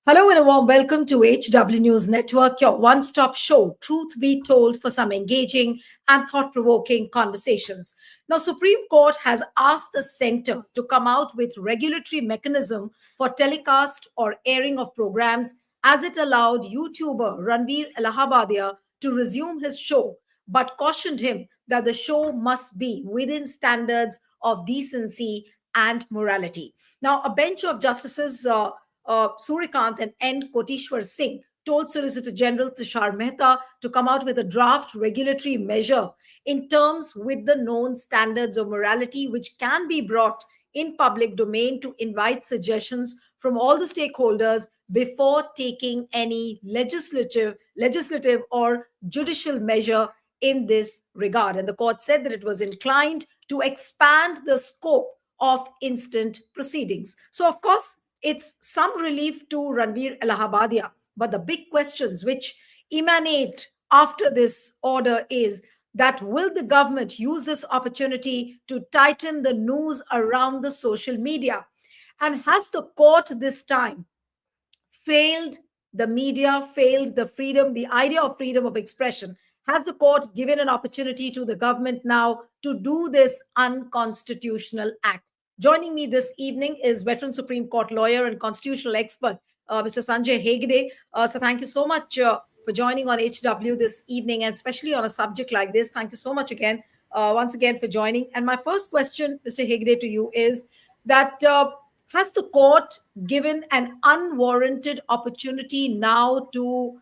Hello and a warm welcome to HW News Network, your one-stop show, truth be told, for some engaging and thought-provoking conversations. Now, Supreme Court has asked the center to come out with regulatory mechanism for telecast or airing of programs as it allowed YouTuber Ranveer Allahabadia to resume his show, but cautioned him that the show must be within standards of decency and morality. Now, a bench of justices Surikant and N. Kotishwar Singh told Solicitor General Tushar Mehta to come out with a draft regulatory measure in terms with the known standards of morality which can be brought in public domain to invite suggestions from all the stakeholders before taking any legislative or judicial measure in this regard. And the court said that it was inclined to expand the scope of instant proceedings. So, of course, it's some relief to Ranveer Allahabadia. But the big questions which emanate after this order is that will the government use this opportunity to tighten the noose around the social media? And has the court this time failed the media, failed the freedom, the idea of freedom of expression? Has the court given an opportunity to the government now to do this unconstitutional act? Joining me this evening is veteran Supreme Court lawyer and constitutional expert, Mr. Sanjay Hegde. So thank you so much for joining on HW this evening, and especially on a subject like this. Thank you so much again, once again, for joining. And my first question, Mr. Hegde, to you is that has the court given an unwarranted opportunity now to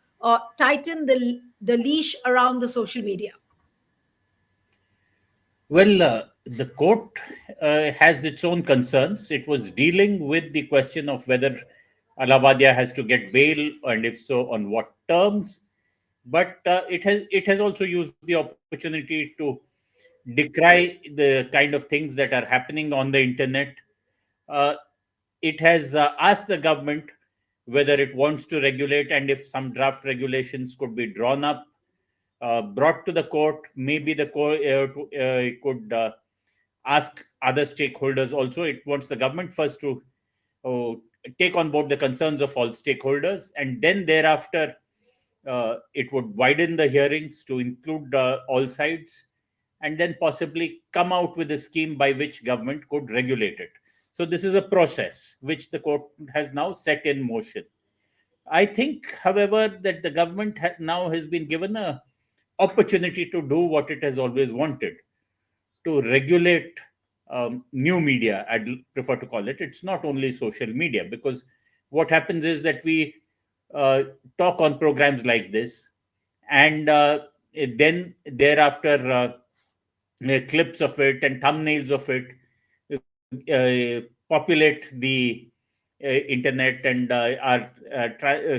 tighten the leash around the social media? Well, the court has its own concerns. It was dealing with the question of whether Allahabadia has to get bail, and if so, on what terms. But it has also used the opportunity to decry the kind of things that are happening on the internet. Uh, it has asked the government whether it wants to regulate, and if some draft regulations could be drawn up, brought to the court. Maybe the court could ask other stakeholders also. It wants the government first to uh, take on board the concerns of all stakeholders, and then thereafter it would widen the hearings to include all sides, and then possibly come out with a scheme by which government could regulate it. So this is a process which the court has now set in motion. I think, however, that the government now has been given a opportunity to do what it has always wanted, to regulate new media. I'd prefer to call it. It's not only social media, because what happens is that we uh, talk on programs like this, and then thereafter clips of it and thumbnails of it populate the internet, and are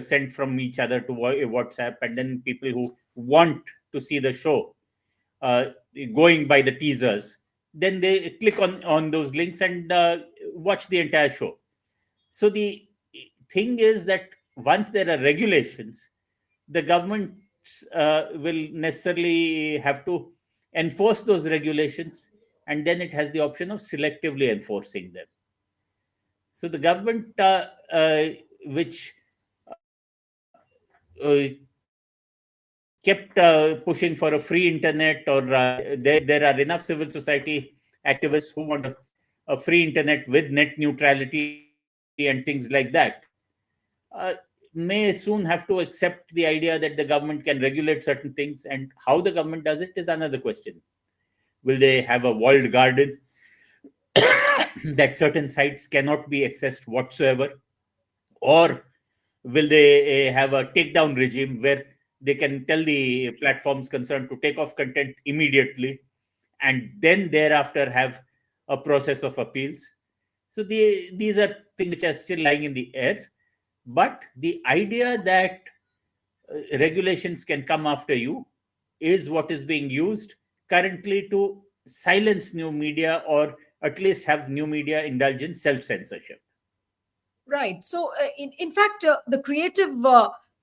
sent from each other to WhatsApp, and then people who want to see the show, uh, going by the teasers, then they click on those links and watch the entire show. So the thing is that once there are regulations, the government will necessarily have to enforce those regulations, and then it has the option of selectively enforcing them. So the government, which kept pushing for a free internet, or there are enough civil society activists who want a free internet with net neutrality and things like that, uh, may soon have to accept the idea that the government can regulate certain things, and how the government does it is another question. Will they have a walled garden that certain sites cannot be accessed whatsoever? Or will they have a takedown regime where they can tell the platforms concerned to take off content immediately, and then thereafter have a process of appeals? So these are things which are still lying in the air. But the idea that regulations can come after you is what is being used currently to silence new media, or at least have new media indulge in self censorship. Right. So, in fact, the creative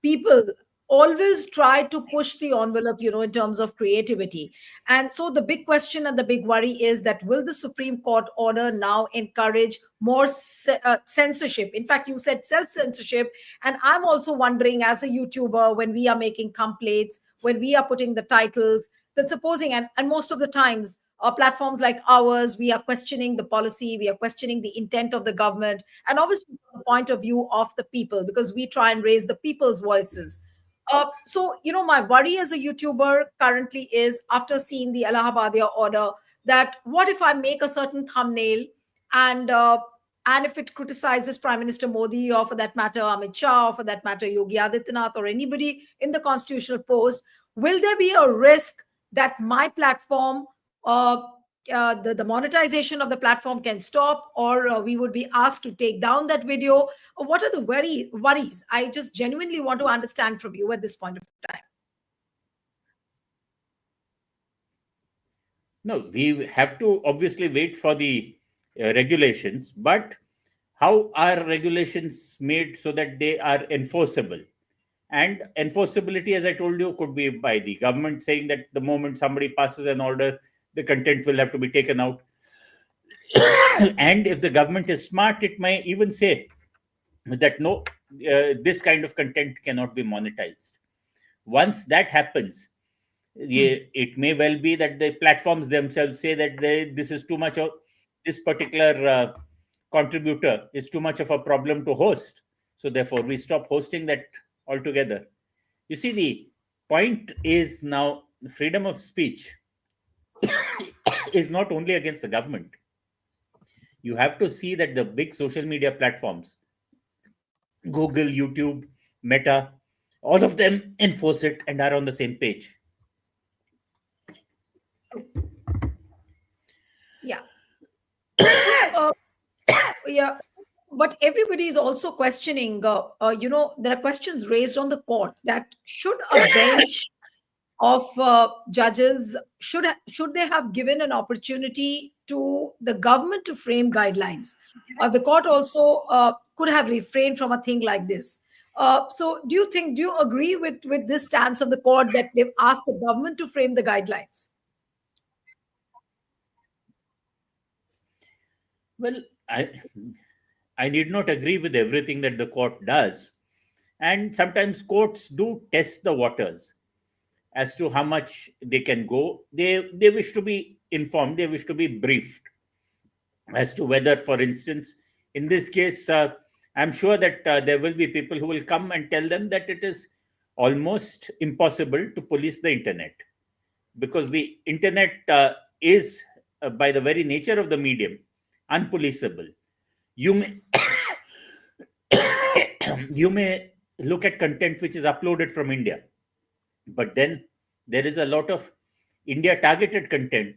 people always try to push the envelope, in terms of creativity. And so the big question and the big worry is that will the Supreme Court order now encourage more censorship? In fact, you said self censorship. And I'm also wondering, as a YouTuber, when we are making complaints, when we are putting the titles, that supposing, and most of the times, platforms like ours, we are questioning the policy, we are questioning the intent of the government, and obviously from the point of view of the people, because we try and raise the people's voices. So, my worry as a YouTuber currently is, after seeing the Allahabadia order, that what if I make a certain thumbnail, and and if it criticizes Prime Minister Modi, or for that matter Amit Shah, or for that matter Yogi Adityanath, or anybody in the constitutional post, will there be a risk that my platform, uh, the monetization of the platform can stop, or we would be asked to take down that video? What are the worries? I just genuinely want to understand from you at this point of time. No, we have to obviously wait for the regulations, but how are regulations made so that they are enforceable? And enforceability, as I told you, could be by the government saying that the moment somebody passes an order, the content will have to be taken out. And if the government is smart, it may even say that no, this kind of content cannot be monetized. Once that happens, Hmm. it may well be that the platforms themselves say that this is too much of this particular contributor is too much of a problem to host. So therefore, we stop hosting that altogether. You see, the point is now freedom of speech is not only against the government. You have to see that the big social media platforms, Google, YouTube, Meta, all of them enforce it and are on the same page. Yeah. So, yeah, but everybody is also questioning. There are questions raised on the court, that should a bench of judges, should they have given an opportunity to the government to frame guidelines? The court also could have refrained from a thing like this. So do you agree with this stance of the court, that they've asked the government to frame the guidelines? Well, I need not agree with everything that the court does. And sometimes courts do test the waters as to how much they can go. They wish to be informed, they wish to be briefed as to whether, for instance, in this case, I'm sure that there will be people who will come and tell them that it is almost impossible to police the internet, because the internet is, by the very nature of the medium, unpoliceable. You may you may look at content which is uploaded from India, but then there is a lot of India targeted content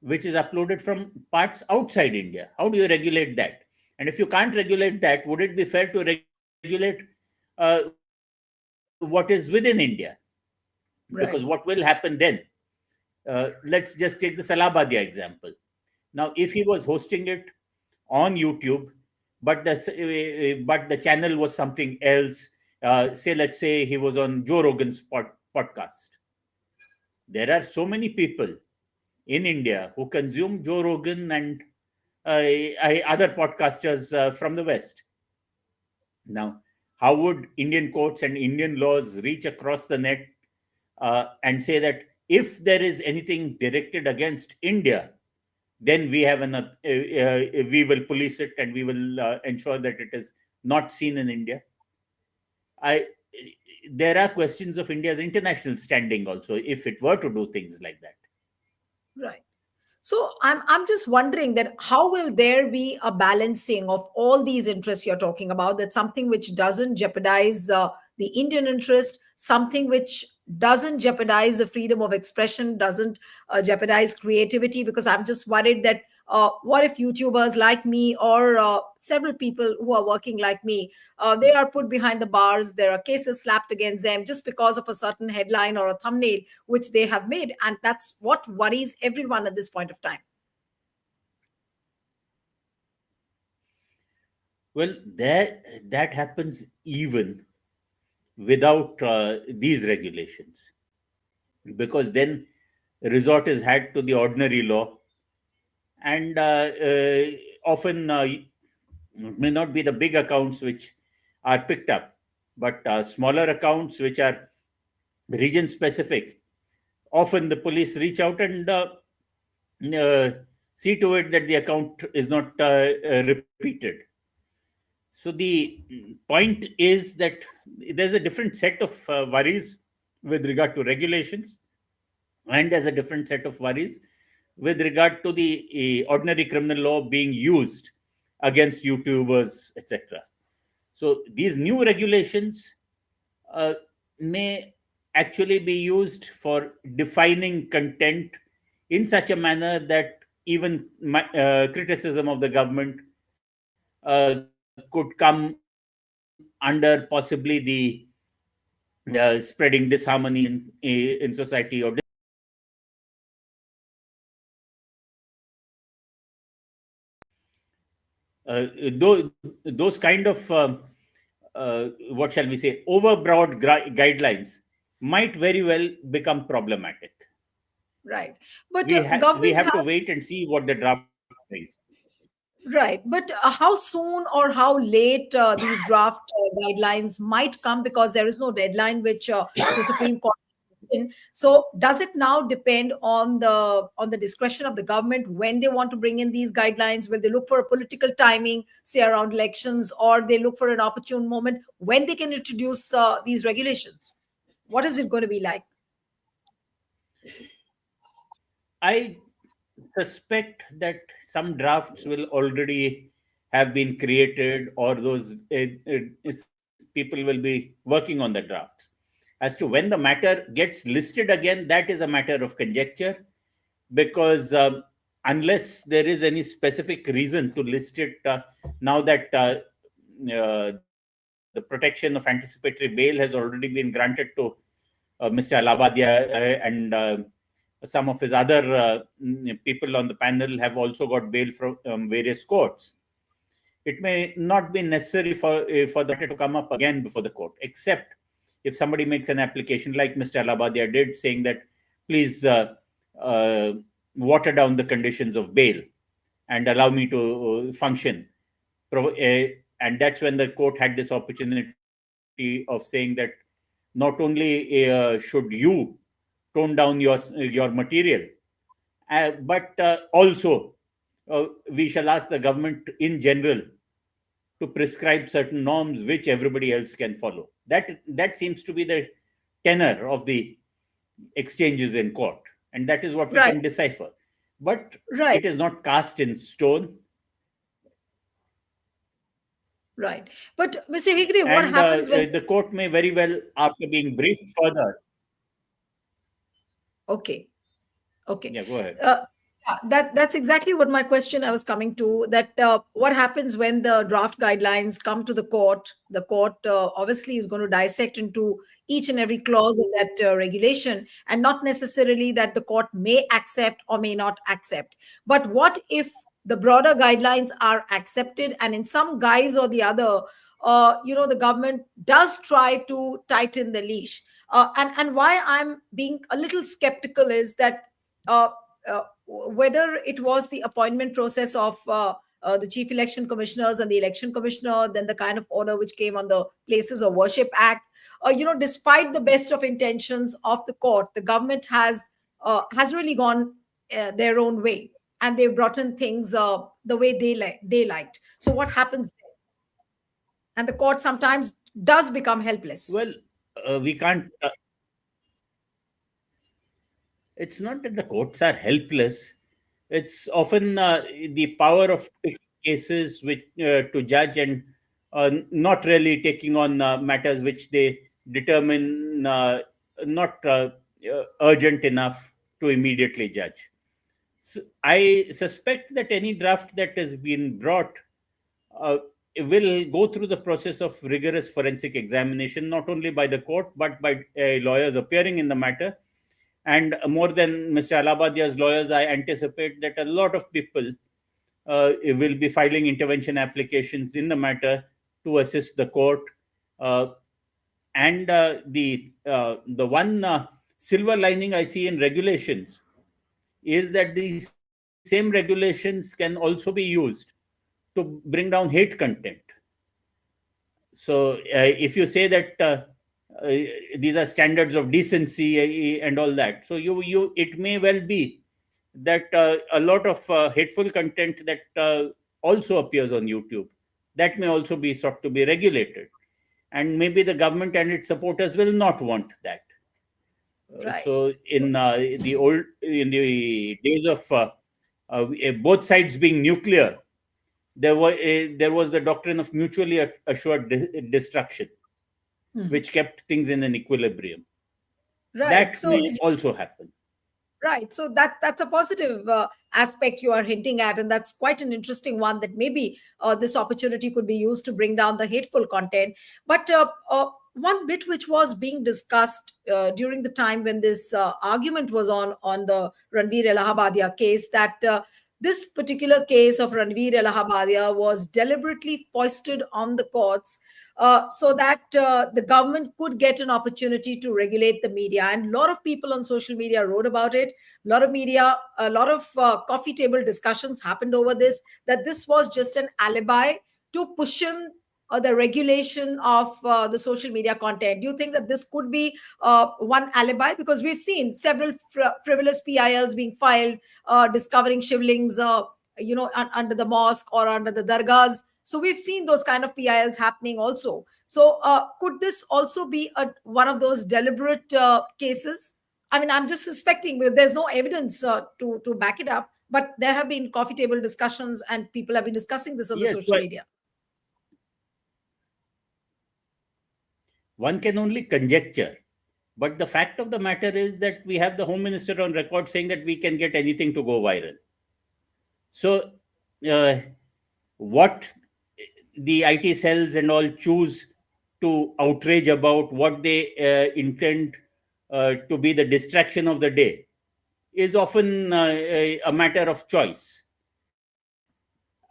which is uploaded from parts outside India. How do you regulate that? And if you can't regulate that, would it be fair to regulate what is within India? Because what will happen then? Let's just take the Salabadia example. Now, if he was hosting it on YouTube, but the channel was something else, say, let's say he was on Joe Rogan's podcast. There are so many people in India who consume Joe Rogan and other podcasters from the West. Now, how would Indian courts and Indian laws reach across the net and say that if there is anything directed against India, then we will police it and we will ensure that it is not seen in India. I There are questions of India's international standing also if it were to do things like that. Right. So I'm just wondering that how will there be a balancing of all these interests you're talking about? That something which doesn't jeopardize the Indian interest, something which doesn't jeopardize the freedom of expression, doesn't jeopardize creativity. Because I'm just worried that what if YouTubers like me, or several people who are working like me, they are put behind the bars. There are cases slapped against them just because of a certain headline or a thumbnail which they have made. And that's what worries everyone at this point of time. Well, that happens even without these regulations, because then resort is had to the ordinary law, and often it may not be the big accounts which are picked up, but smaller accounts which are region specific. Often the police reach out and uh, see to it that the account is not repeated. So the point is that there's a different set of worries with regard to regulations, and there's a different set of worries with regard to the ordinary criminal law being used against YouTubers, etc. So these new regulations uh, may actually be used for defining content in such a manner that even criticism of the government could come under possibly the spreading disharmony in society or those kind of what shall we say overbroad guidelines might very well become problematic. Right. But We government have to has. wait and see what the draft brings. Right. But how soon or how late these draft guidelines might come, because there is no deadline which the Supreme Court has given. So does it now depend on the discretion of the government when they want to bring in these guidelines? Will they look for a political timing, say around elections, or they look for an opportune moment when they can introduce these regulations? What is it going to be like? I suspect that some drafts will already have been created, or those people will be working on the drafts. As to when the matter gets listed again, that is a matter of conjecture, because unless there is any specific reason to list it, now that the protection of anticipatory bail has already been granted to Mr. Alabadia, and some of his other people on the panel have also got bail from various courts. It may not be necessary for the matter to come up again before the court, except if somebody makes an application like Mr. Alabadia did, saying that please uh, water down the conditions of bail and allow me to function. And that's when the court had this opportunity of saying that not only should you tone down your material, but also we shall ask the government in general to prescribe certain norms which everybody else can follow. That seems to be the tenor of the exchanges in court, and that is what we Right, can decipher. But right, it is not cast in stone, right. But Mr. Higri, what and happens when? the court may very well, after being briefed further, Okay. Okay. yeah, go ahead. Uh, yeah, that's exactly what my question I was coming to. That what happens when the draft guidelines come to the court? The court obviously is going to dissect into each and every clause of that regulation, and not necessarily that the court may accept or may not accept. But what if the broader guidelines are accepted, and in some guise or the other, the government does try to tighten the leash? And why I'm being a little skeptical is that uh, whether it was the appointment process of the chief election commissioners and the election commissioner, then the kind of order which came on the Places of Worship Act, despite the best of intentions of the court, the government has really gone their own way, and they've brought in things the way they liked. So what happens there? And the court sometimes does become helpless. Well, we can't. It's not that the courts are helpless. It's often the power of picking cases which to judge, and not really taking on matters which they determine not urgent enough to immediately judge. So I suspect that any draft that has been brought uh, will go through the process of rigorous forensic examination, not only by the court but by lawyers appearing in the matter. And more than Mr. Alabadia's lawyers, I anticipate that a lot of people will be filing intervention applications in the matter to assist the court. Uh, And the one silver lining I see in regulations is that these same regulations can also be used to bring down hate content. So if you say that uh, these are standards of decency and all that, so you it may well be that a lot of hateful content that also appears on YouTube, that may also be sought to be regulated, and maybe the government and its supporters will not want that. Right. So in the days of both sides being nuclear, there was the doctrine of mutually assured destruction, Hmm. which kept things in an equilibrium. Right. That So may also happen. right. So that's a positive aspect you are hinting at, and that's quite an interesting one. That maybe this opportunity could be used to bring down the hateful content. But one bit which was being discussed during the time when this argument was on the Ranveer Allahabadia case, that this particular case of Ranveer Allahabadia was deliberately foisted on the courts so that the government could get an opportunity to regulate the media. And a lot of people on social media wrote about it. A lot of media, a lot of coffee table discussions happened over this, that this was just an alibi to push in the regulation of the social media content. Do you think that this could be one alibi? Because we've seen several frivolous PILs being filed, discovering shivlings, under the mosque or under the dargahs. So we've seen those kind of PILs happening also. So could this also be one of those deliberate cases? I mean, I'm just suspecting, but there's no evidence to back it up. But there have been coffee table discussions, and people have been discussing this on the Yes, social media. one can only conjecture. But the fact of the matter is that we have the Home Minister on record saying that we can get anything to go viral. So, uh, what the IT cells and all choose to outrage about, what they intend to be the distraction of the day, is often a matter of choice.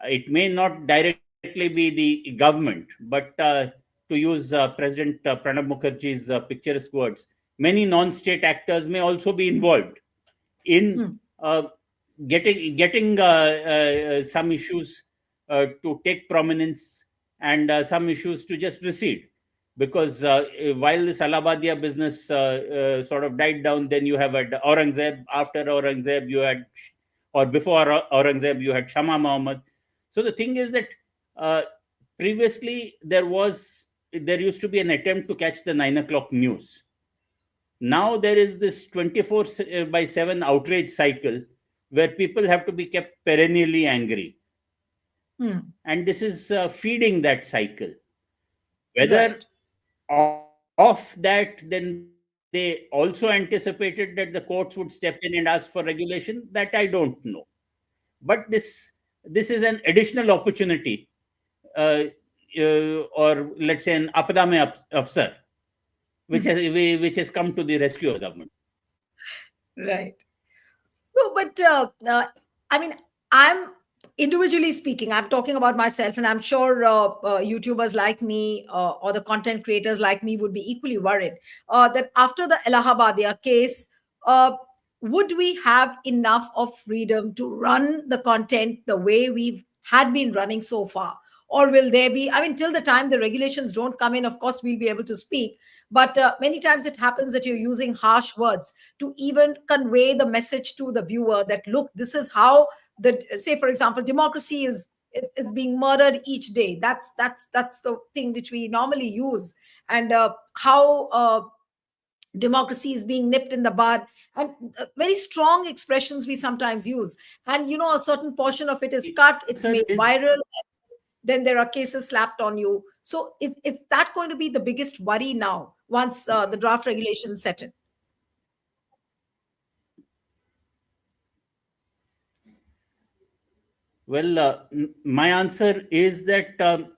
It may not directly be the government, but to use President Pranab Mukherjee's picturesque words, many non-state actors may also be involved in Hmm. uh, getting some issues to take prominence, and some issues to just recede. Because while this Allahabadia business sort of died down, then you have had Aurangzeb. After Aurangzeb, you had, or before Aurangzeb, you had Shama Muhammad. So the thing is that uh, previously there used to be an attempt to catch the 9 o'clock news. Now there is this 24/7 outrage cycle where people have to be kept perennially angry, Hmm. and this is feeding that cycle. Whether Right. off that, then they also anticipated that the courts would step in and ask for regulation, that I don't know. But this is an additional opportunity, uh, or let's say an apada mein afsar, Hmm. which has come to the rescue of the government. Right. No, but I mean, I'm individually speaking, I'm talking about myself, and I'm sure YouTubers like me or the content creators like me would be equally worried that after the Allahabadia case, uh, would we have enough of freedom to run the content the way we've had been running so far? Or will there be, I mean, till the time the regulations don't come in, of course, we'll be able to speak. But many times it happens that you're using harsh words to even convey the message to the viewer that, look, this is how the, say for example, democracy is being murdered each day. That's the thing which we normally use. And how democracy is being nipped in the bud, and very strong expressions we sometimes use. And a certain portion of it is The cut, it's answer made is viral, then there are cases slapped on you. So is that going to be the biggest worry now once the draft regulations set in? well. My answer is that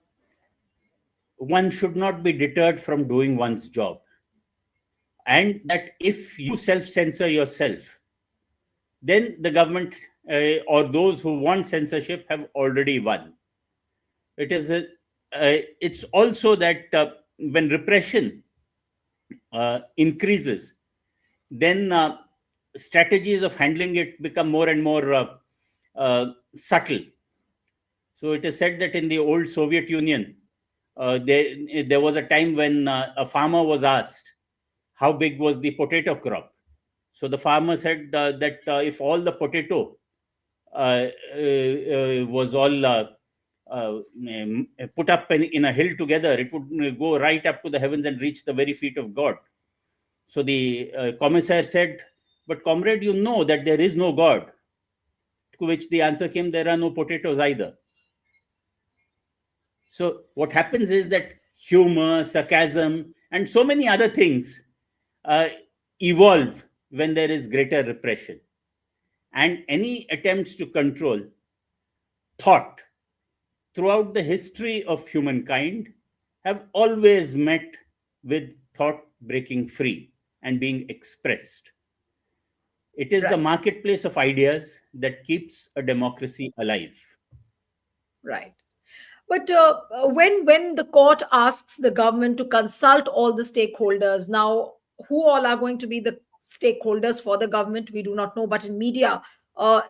one should not be deterred from doing one's job, and that if you self censor yourself, then the government or those who want censorship have already won. It is it's also that when repression increases, then strategies of handling it become more and more subtle. So it is said that in the old Soviet Union, there was a time when a farmer was asked how big was the potato crop. So the farmer said that if all the potato was all put up in a hill together, it would go right up to the heavens and reach the very feet of God. So the commissar said, "But comrade, you know that there is no God." To which the answer came, "There are no potatoes either." So what happens is that humor, sarcasm, and so many other things uh, evolve when there is greater repression. And any attempts to control thought throughout the history of humankind have always met with thought breaking free and being expressed. It is the Right. marketplace of ideas that keeps a democracy alive. Right. But when the court asks the government to consult all the stakeholders, now who all are going to be the stakeholders for the government, we do not know. But in media, the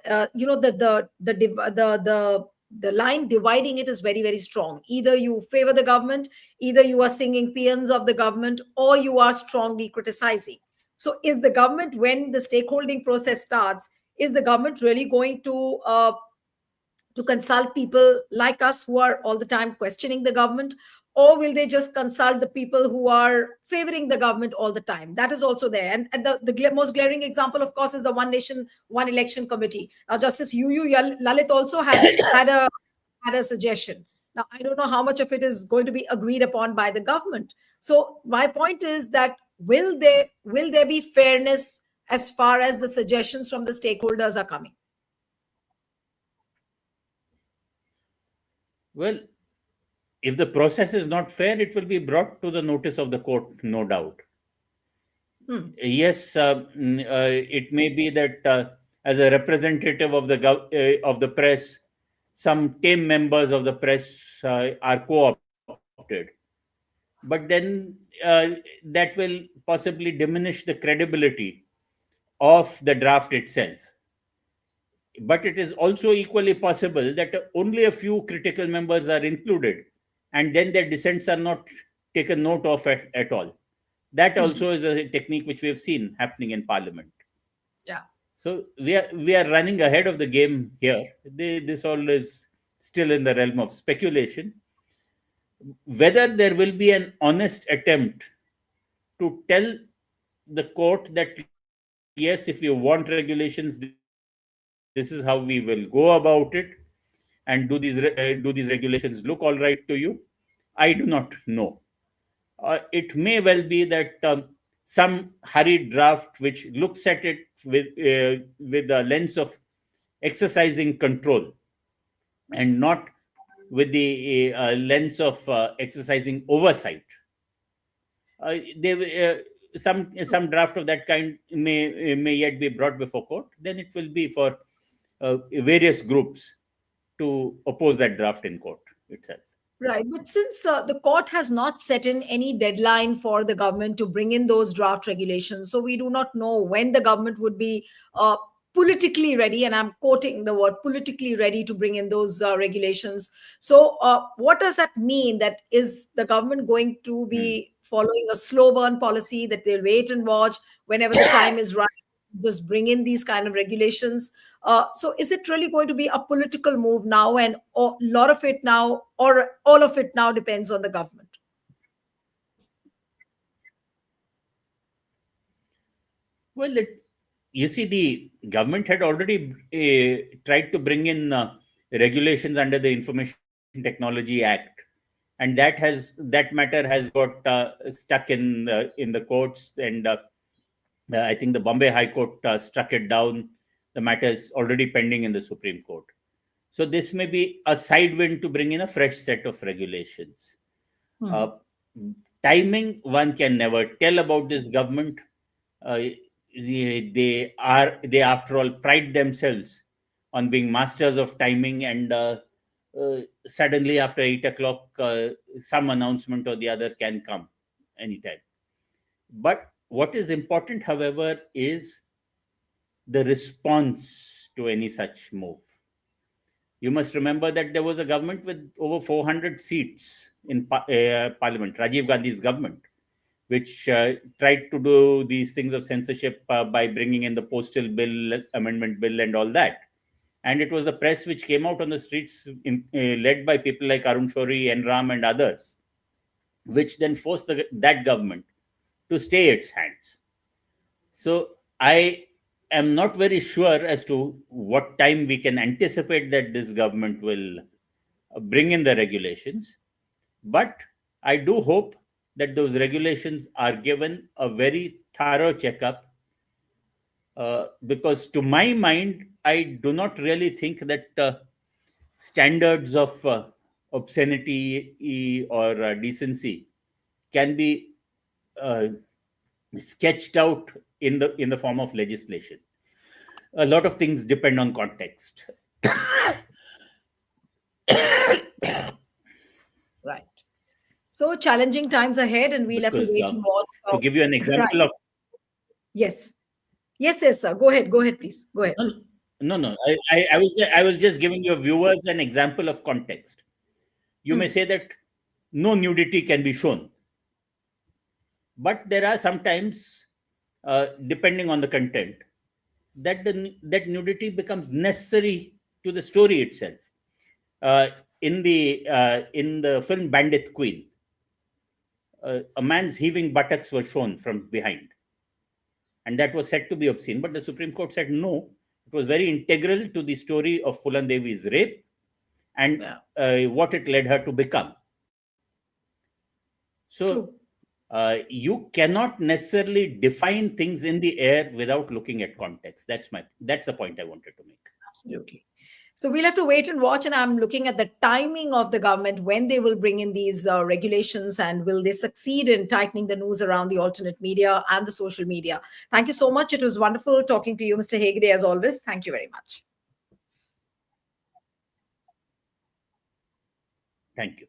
line dividing it is very, very strong. Either you favor the government, either you are singing paeans of the government, or you are strongly criticizing. So, is the government, when the stakeholding process starts, is the government really going to consult people like us who are all the time questioning the government, or will they just consult the people who are favoring the government all the time? That is also there. And the most glaring example, of course, is the One Nation One Election Committee. Now Justice Lalit also had a suggestion. Now I don't know how much of it is going to be agreed upon by the government. So my point is that will there be fairness as far as the suggestions from the stakeholders are coming? Well, if the process is not fair, it will be brought to the notice of the court, no doubt. Hmm. Yes, it may be that as a representative of of the press, some tame members of the press are co-opted, but then that will possibly diminish the credibility of the draft itself. But it is also equally possible that only a few critical members are included, and then their dissents are not taken note of at all. That Hmm. also is a technique which we have seen happening in Parliament. Yeah. So we are running ahead of the game here. This all is still in the realm of speculation. Whether there will be an honest attempt to tell the court that yes, if you want regulations, this is how we will go about it, and do these regulations look all right to you? I do not know. It may well be that some hurried draft which looks at it with the lens of exercising control and not with the lens of exercising oversight. Some draft of that kind may yet be brought before court. Then it will be for various groups to oppose that draft in court itself. Right. But since the court has not set in any deadline for the government to bring in those draft regulations, so we do not know when the government would be politically ready, and I'm quoting the word politically ready to bring in those regulations. So, what does that mean? That is the government going to Hmm. be following a slow burn policy, that they'll wait and watch whenever the time is right, just bring in these kind of regulations? So is it really going to be a political move now, and a lot of it now, or all of it now, depends on the government? Well, you see, the government had already tried to bring in regulations under the Information Technology Act, and that matter has got stuck in the courts, and I think the Bombay High Court struck it down. The matter is already pending in the Supreme Court. So this may be a side wind to bring in a fresh set of regulations. Hmm. Uh, Timing, one can never tell about this government. Uh, they after all pride themselves on being masters of timing, and suddenly after 8 o'clock, some announcement or the other can come anytime. But what is important, however, is the response to any such move. You must remember that there was a government with over 400 seats in parliament, Rajiv Gandhi's government, which tried to do these things of censorship by bringing in the postal bill, amendment bill, and all that. And it was the press which came out on the streets, led by people like Arun Shori, Enram, and others, which then forced that government to stay its hands. So I am not very sure as to what time we can anticipate that this government will bring in the regulations. But I do hope that those regulations are given a very thorough checkup, because to my mind, I do not really think that standards of obscenity or decency can be uh, sketched out in the form of legislation. A lot of things depend on context. Right. So challenging times ahead, and we'll have to Because wait and watch. to give you an Right. example of Yes. Yes, yes, sir. Go ahead. Go ahead, please. Go ahead. no, no, I was just giving your viewers an example of context. You may Hmm. say that no nudity can be shown, but there are sometimes, depending on the content, that nudity becomes necessary to the story itself. Uh, in the film Bandit Queen, a man's heaving buttocks were shown from behind, and that was said to be obscene. But the Supreme Court said no, it was very integral to the story of Fulan Devi's rape and Yeah. what it led her to become. So True. you cannot necessarily define things in the air without looking at context. That's the point I wanted to make. Absolutely. So we'll have to wait and watch. And I'm looking at the timing of the government when they will bring in these regulations, and will they succeed in tightening the noose around the alternate media and the social media. Thank you so much. It was wonderful talking to you, Mr. Hegde, as always. Thank you very much. Thank you.